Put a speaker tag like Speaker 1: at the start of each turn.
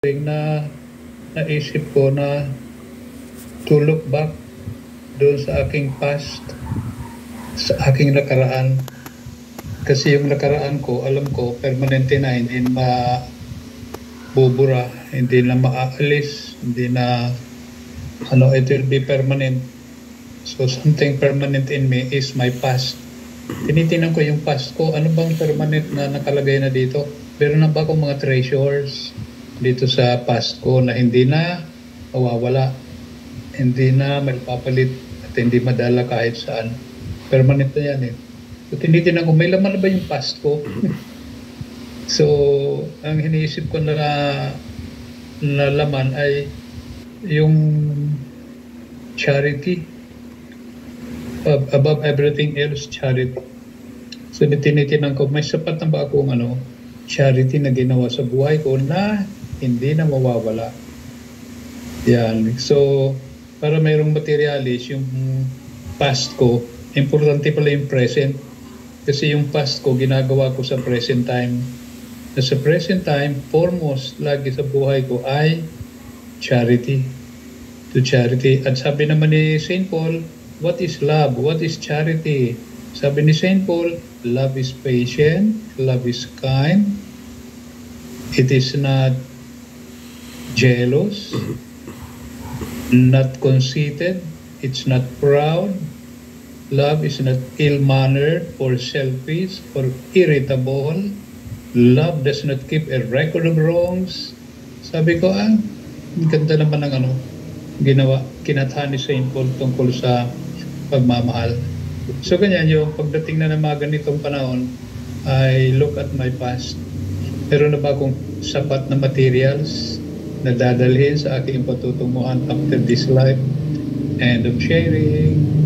Speaker 1: na naisip ko na to look back doon sa aking past, sa aking nakaraan. Kasi yung nakaraan ko, alam ko, permanente na, hindi na mabubura, hindi na maaalis, hindi na, it will be permanent. So something permanent in me is my past. Tinitingnan ko yung past ko, ano bang permanent na nakalagay na dito? Meron na ba akong mga treasures dito sa past ko na hindi na mawawala, hindi na maipapalit at hindi madala kahit saan. Permanent na yan eh. So tinitingnan ko, may laman na ba yung past ko? So ang hiniisip ko na laman ay yung charity. Above everything else, charity. So tinitingnan ko, may sapat na ba akong charity na ginawa sa buhay ko na hindi na mawawala. Yan. So, para mayroong materialis, yung past ko, importante pala yung present. Kasi yung past ko, ginagawa ko sa present time. Sa present time, foremost lagi sa buhay ko ay charity. To charity. At sabi naman ni St. Paul, what is love? What is charity? Sabi ni St. Paul, love is patient, love is kind, it is not jealous, not conceited, it's not proud, love is not ill-mannered or selfish or irritable, love does not keep a record of wrongs. Sabi ko, ang ganda naman ng ginawa, kinatahan ni St. Paul tungkol sa pagmamahal. So ganyan, yung pagdating na ng mga ganitong panahon, I look at my past. Meron na ba akong sapat na materials na dadalhin sa aking patutunguhan after this life? End of sharing.